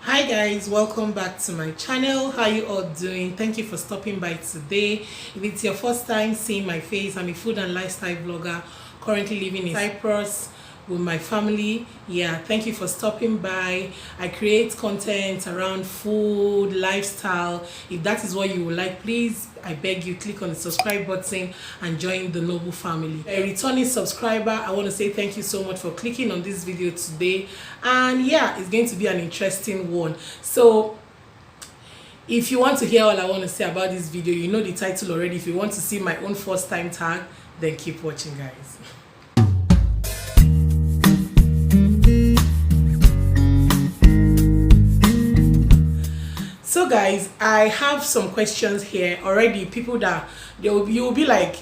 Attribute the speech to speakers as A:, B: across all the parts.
A: Hi guys, welcome back to my channel. How you all doing? Thank you for stopping by today. If it's your first time seeing my face, I'm a food and lifestyle blogger currently living in Cyprus with my family. Yeah, thank you for stopping by. I create content around food, lifestyle. If that is what you would like, please, I beg you, click on the subscribe button and join the noble family. A returning subscriber, I want to say thank you so much for clicking on this video today. And yeah, it's going to be an interesting one. So if you want to hear all I want to say about this video, you know the title already. If you want to see my own first time tag, then keep watching, guys. So guys, I have some questions here already. People that you'll be like,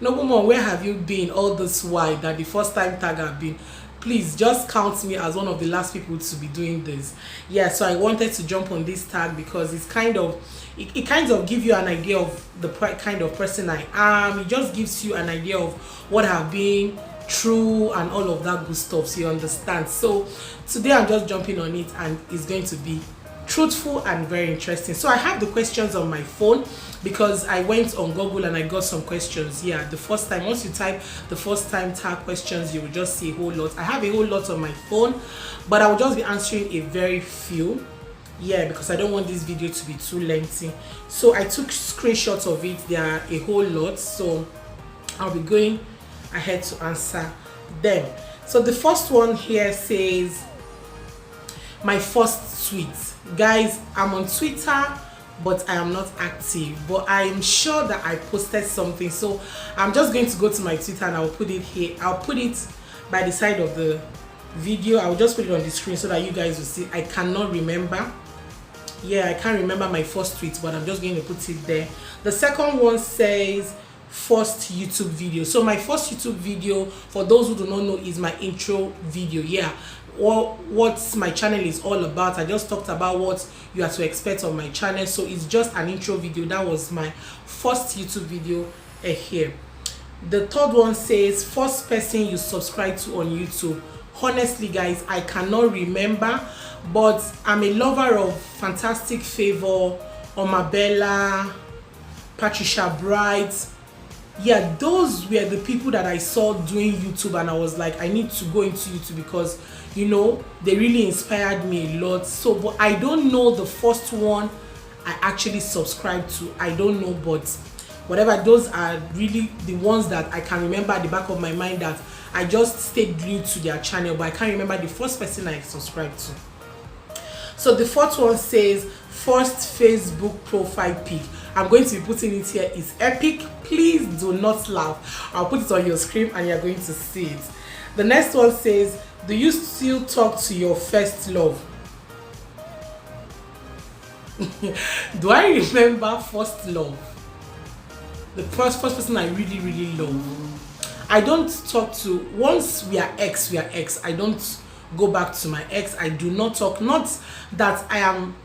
A: Noblemon, where have you been all this while that the first time tag have been? Please just count me as one of the last people to be doing this. Yeah, so I wanted to jump on this tag because it's kind of gives you an idea of the kind of person I am. It just gives you an idea of what I've been through and all of that good stuff, so you understand. So today I'm just jumping on it and it's going to be truthful and very interesting. So I have the questions on my phone because I went on Google and I got some questions. Yeah, the first time, once you type the first time tag questions, you will just see a whole lot. I have a whole lot on my phone, but I will just be answering a very few. Yeah, because I don't want this video to be too lengthy. So I took screenshots of it. There are a whole lot, so I'll be going ahead to answer them. So the first one here says, my first tweet. Guys, I'm on Twitter, but I am not active, but I am sure that I posted something. So I'm just going to go to my Twitter and I'll put it here. I'll put it by the side of the video. I'll just put it on the screen so that you guys will see. I cannot remember. Yeah, I can't remember my first tweet, but I'm just going to put it there. The second one says first YouTube video. So my first YouTube video, for those who do not know, is my intro video. Yeah, or what my channel is all about. I just talked about what you are to expect on my channel, so it's just an intro video. That was my first YouTube video here. The third one says first person you subscribe to on YouTube. Honestly guys, I cannot remember, but I'm a lover of Fantastic Favor, Omabella, Patricia Bright. Yeah, those were the people that I saw doing YouTube, and I was like, I need to go into YouTube because, you know, they really inspired me a lot. So, but I don't know the first one I actually subscribed to. I don't know, but whatever, those are really the ones that I can remember at the back of my mind that I just stayed glued to their channel, but I can't remember the first person I subscribed to. So the fourth one says first Facebook profile pic. I'm going to be putting it here. It's epic. Please do not laugh. I'll put it on your screen and you're going to see it. The next one says, do you still talk to your first love? Do I remember first love? The first person I really love. I don't talk to, once we are ex, we are ex. I don't go back to my ex. I do not talk. Not that I am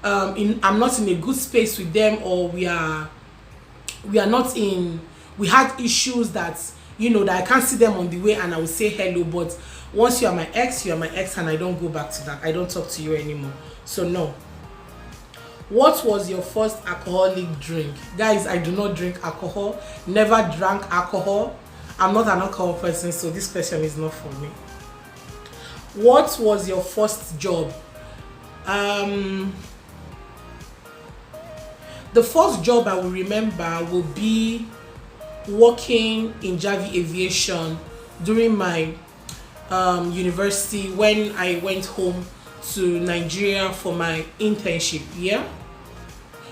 A: I'm not in a good space with them, or we are not in, we had issues that, you know, that I can't see them on the way and I will say hello, but once you are my ex, you are my ex, and I don't go back to that. I don't talk to you anymore. So no. What was your first alcoholic drink? Guys, I do not drink alcohol. Never drank alcohol. I'm not an alcohol person, so this question is not for me. What was your first job? The first job I will remember will be working in Javi Aviation during my university, when I went home to Nigeria for my internship. Yeah,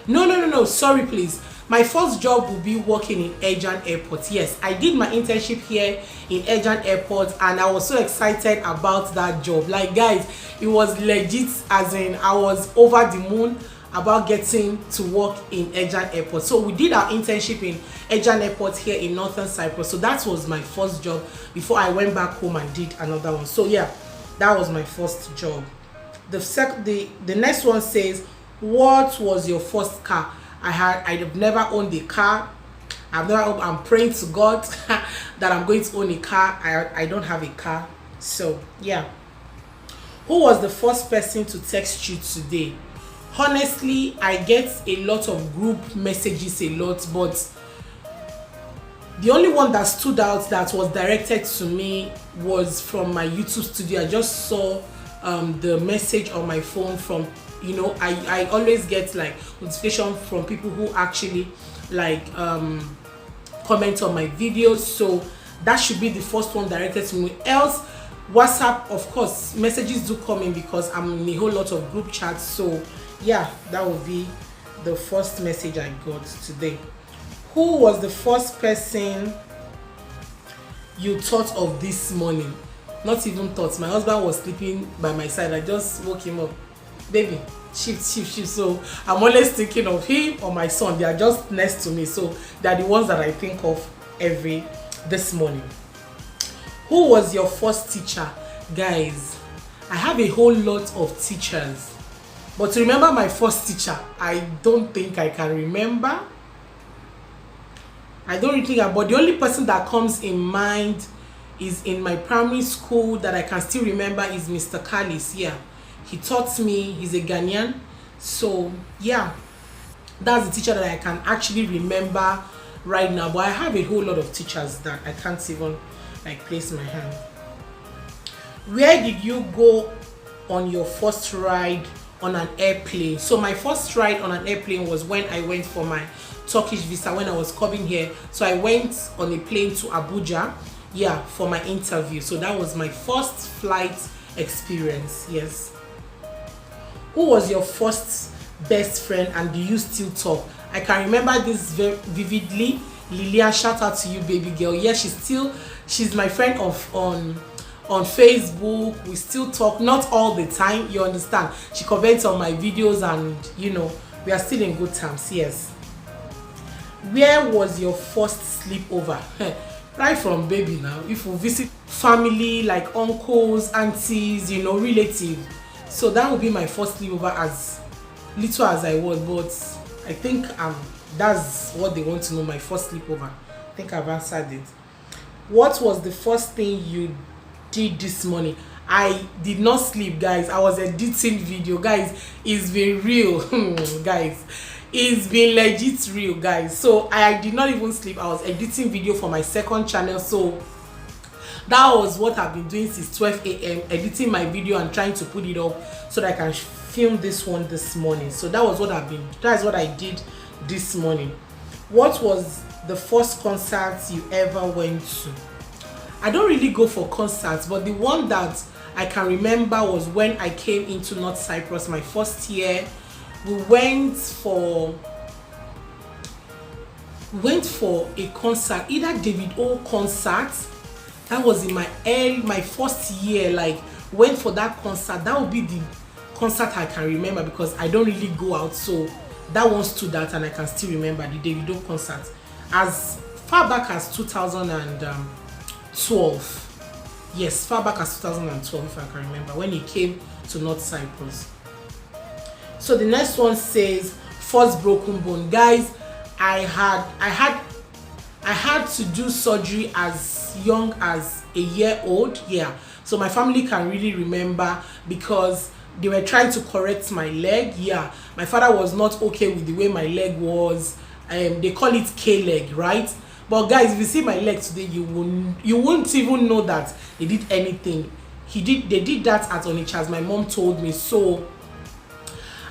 A: no, sorry please. My first job will be working in Ejan Airport. Yes, I did my internship here in Ejan Airport and I was so excited about that job. Like guys, it was legit, as in I was over the moon about getting to work in Ejan Airport. So we did our internship in Ejan Airport here in Northern Cyprus. So that was my first job before I went back home and did another one. So yeah, that was my first job. The next one says, what was your first car? I've never owned a car. I'm praying to God that I'm going to own a car. I don't have a car. So yeah. Who was the first person to text you today? Honestly, I get a lot of group messages a lot, but the only one that stood out that was directed to me was from my YouTube studio. I just saw the message on my phone from, you know, I always get like notification from people who actually like comment on my videos, so that should be the first one directed to me. Else WhatsApp, of course, messages do come in because I'm in a whole lot of group chats, so yeah, that will be the first message I got today. Who was the first person you thought of this morning? Not even thought. My husband was sleeping by my side. I just woke him up. Baby, shift. So I'm always thinking of him or my son. They are just next to me. So they are the ones that I think of this morning. Who was your first teacher? Guys, I have a whole lot of teachers. But to remember my first teacher, I don't think I can remember. I don't really think about. The only person that comes in mind is in my primary school that I can still remember is Mr. Kalis. Yeah, he taught me. He's a Ghanaian, so yeah, that's the teacher that I can actually remember right now. But I have a whole lot of teachers that I can't even like place my hand. Where did you go on your first ride on an airplane? So my first ride on an airplane was when I went for my Turkish visa when I was coming here. So I went on a plane to Abuja, yeah, for my interview. So that was my first flight experience. Yes. Who was your first best friend and do you still talk? I can remember this very vividly. Lilian, shout out to you, baby girl. Yeah, she's my friend on Facebook. We still talk, not all the time, you understand. She comments on my videos and you know, we are still in good terms. Yes. Where was your first sleepover? Right from baby now. If we visit family like uncles, aunties, you know, relatives. So that would be my first sleepover, as little as I was. But I think that's what they want to know, my first sleepover. I think I've answered it. What was the first thing you did this morning? I did not sleep, guys. I was editing video, guys. It's been real. Guys, it's been legit real, guys. So I did not even sleep. I was editing video for my second channel, so that was what I've been doing since 12 a.m. editing my video and trying to put it up so that I can film this one this morning. So that's what I did this morning. What was the first concert you ever went to? I don't really go for concerts, but the one that I can remember was when I came into North Cyprus my first year. We went for a concert, either David O concert. That was in my first year. Like, went for that concert. That would be the concert I can remember because I don't really go out. So that one stood out and I can still remember the David O concert as far back as 2012. Yes, far back as 2012, if I can remember, when he came to North Cyprus. So the next one says first broken bone. Guys, I had to do surgery as young as a year old. Yeah, so my family can really remember because they were trying to correct my leg. Yeah, my father was not okay with the way my leg was. They call it K-leg, right? But guys, if you see my leg today, you won't even know that they did anything. They did that at Onitsha, as my mom told me. So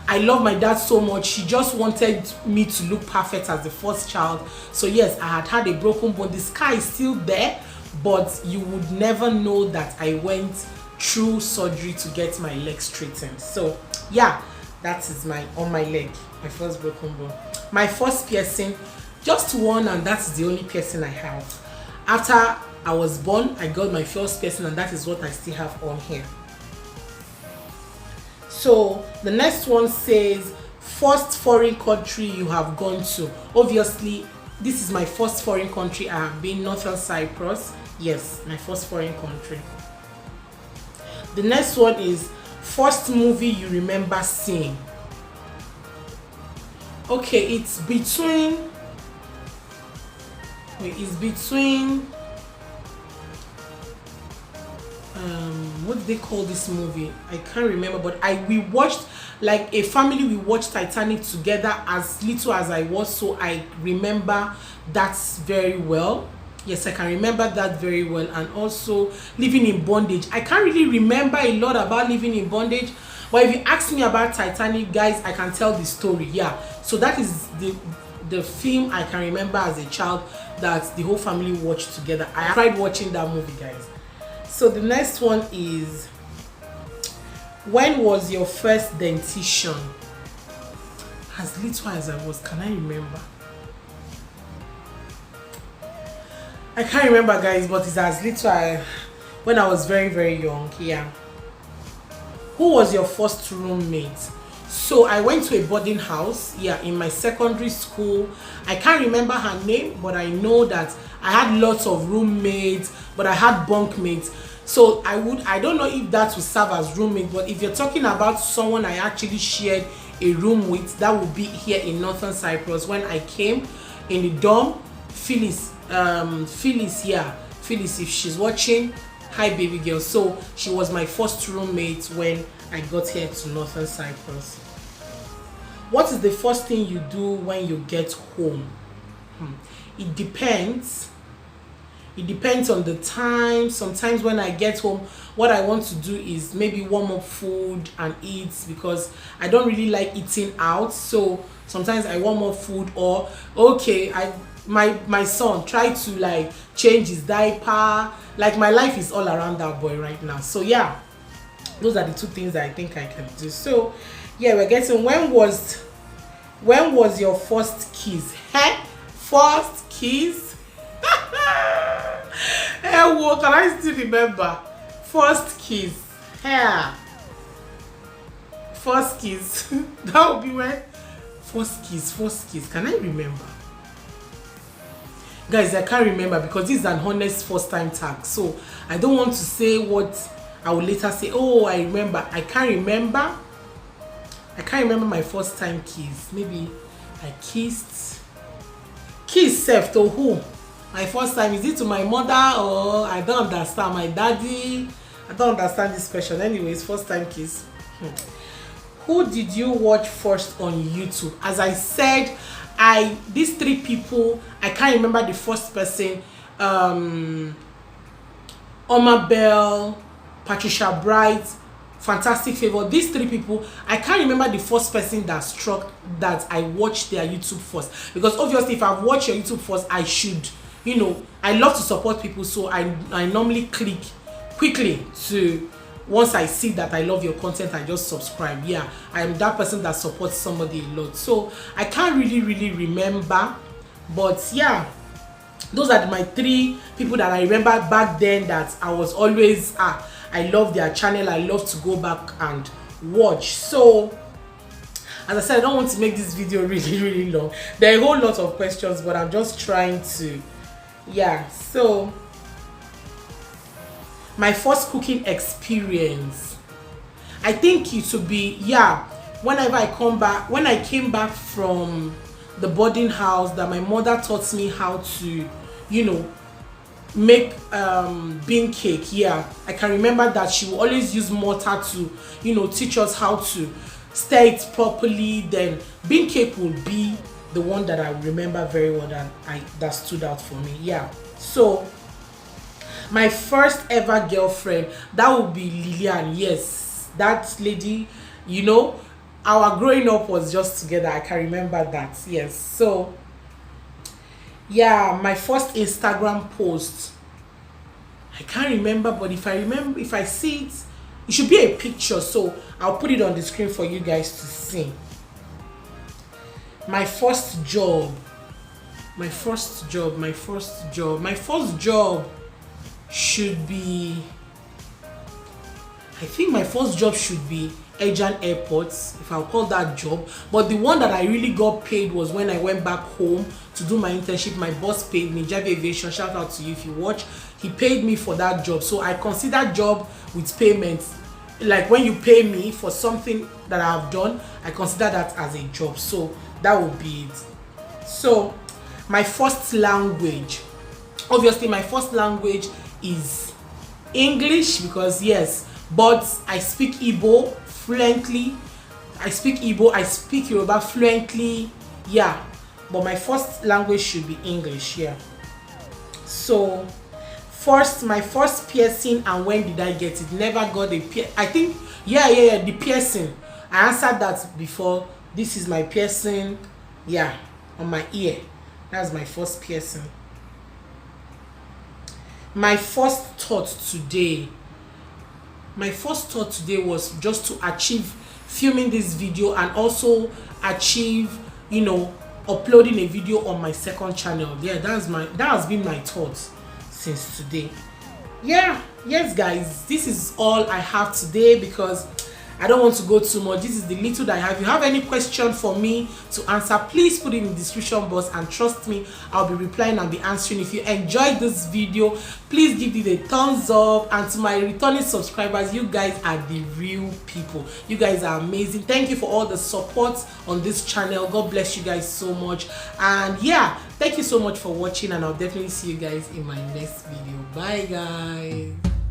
A: I love my dad so much. He just wanted me to look perfect as the first child. So yes, I had a broken bone. The scar is still there, but you would never know that I went through surgery to get my leg straightened. So yeah, that is on my leg, my first broken bone. My first piercing, just one, and that's the only piercing I have. After I was born, I got my first piercing, and that is what I still have on here. So the next one says first foreign country you have gone to. Obviously, this is my first foreign country. I have been, Northern Cyprus. Yes, my first foreign country. The next one is first movie you remember seeing. Okay, it's between what did they call this movie? I can't remember, but we watched, like a family, we watched Titanic together as little as I was, so I remember that very well. Yes, I can remember that very well. And also Living in Bondage. I can't really remember a lot about Living in Bondage, but if you ask me about Titanic, guys, I can tell the story. Yeah, so that is the film I can remember as a child that the whole family watched together. I tried watching that movie, guys. So the next one is, when was your first dentition? As little as I was, can I remember? I can't remember, guys, but it's as little when I was very, very young. Yeah. Who was your first roommate? So I went to a boarding house, yeah, in my secondary school. I can't remember her name, but I know that I had lots of roommates, but I had bunkmates. So I don't know if that would serve as roommate, but if you're talking about someone I actually shared a room with, that would be here in Northern Cyprus. When I came in the dorm, Phyllis, yeah, Phyllis, if she's watching, hi baby girl. So she was my first roommate when I got here to Northern Cyprus. What is the first thing you do when you get home? It depends. It depends on the time. Sometimes when I get home, what I want to do is maybe warm up food and eat, because I don't really like eating out. So sometimes I warm up food, or okay, my son tried to like change his diaper. Like my life is all around that boy right now. So yeah, those are the two things that I think I can do. So yeah, we're getting, when was your first kiss? First kiss? Hey, what can I still remember? First kiss. Yeah. First kiss. That would be when first kiss. Can I remember? Guys, I can't remember, because this is an honest first time tag, so I don't want to say what I will later say. Oh, I remember. I can't remember my first time kiss. Maybe I kissed self to who? My first time, is it to my mother, or I don't understand, my daddy? I don't understand this question. Anyways, first time kiss. Who did you watch first on YouTube? As I said, these three people, I can't remember the first person. Oma Bell, Patricia Bright, Fantastic Favor. These three people, I can't remember the first person that struck that I watched their YouTube first, because obviously if I've watched your YouTube first, I should, you know, I love to support people, so I normally click quickly to, once I see that I love your content, I just subscribe. Yeah, I am that person that supports somebody a lot. So I can't really remember, but yeah, those are my three people that I remember back then that I was always I love their channel. I love to go back and watch. So as I said, I don't want to make this video really long. There are a whole lot of questions, but I'm just trying to, yeah. So my first cooking experience, I think it would be, yeah, whenever when I came back from the boarding house, that my mother taught me how to, you know, make bean cake. Yeah, I can remember that she will always use mortar to, you know, teach us how to stir it properly. Then bean cake will be the one that I remember very well, that stood out for me. Yeah. So my first ever girlfriend, that would be Lillian. Yes, that lady, you know, our growing up was just together. I can remember that. Yes. So yeah, my first Instagram post, I can't remember, but if I see it, it should be a picture, so I'll put it on the screen for you guys to see. My first job should be, I think my first job should be Ejan Airports, if I'll call that job. But the one that I really got paid was when I went back home to do my internship. My boss paid me, Javi Aviation, shout out to you if you watch. He paid me for that job. So I consider job with payments, like when you pay me for something that I've done, I consider that as a job. So that would be it. So my first language, obviously my first language is English because yes, but I speak Igbo fluently. I speak Igbo, I speak Yoruba fluently. Yeah, but my first language should be English. Yeah. So my first piercing, and when did I get it? Never got a I think yeah, the piercing. I answered that before. This is my piercing. Yeah, on my ear. That's my first piercing. My first thought today was just to achieve filming this video and also achieve, uploading a video on my second channel. Yeah, that has been my thought since today. Yeah, yes guys, this is all I have today because I don't want to go too much. This is the little that I have. If you have any question for me to answer, please put it in the description box, and trust me, I'll be replying and be answering. If you enjoyed this video, please give it a thumbs up. And to my returning subscribers, you guys are the real people. You guys are amazing. Thank you for all the support on this channel. God bless you guys so much. And yeah, thank you so much for watching, and I'll definitely see you guys in my next video. Bye guys.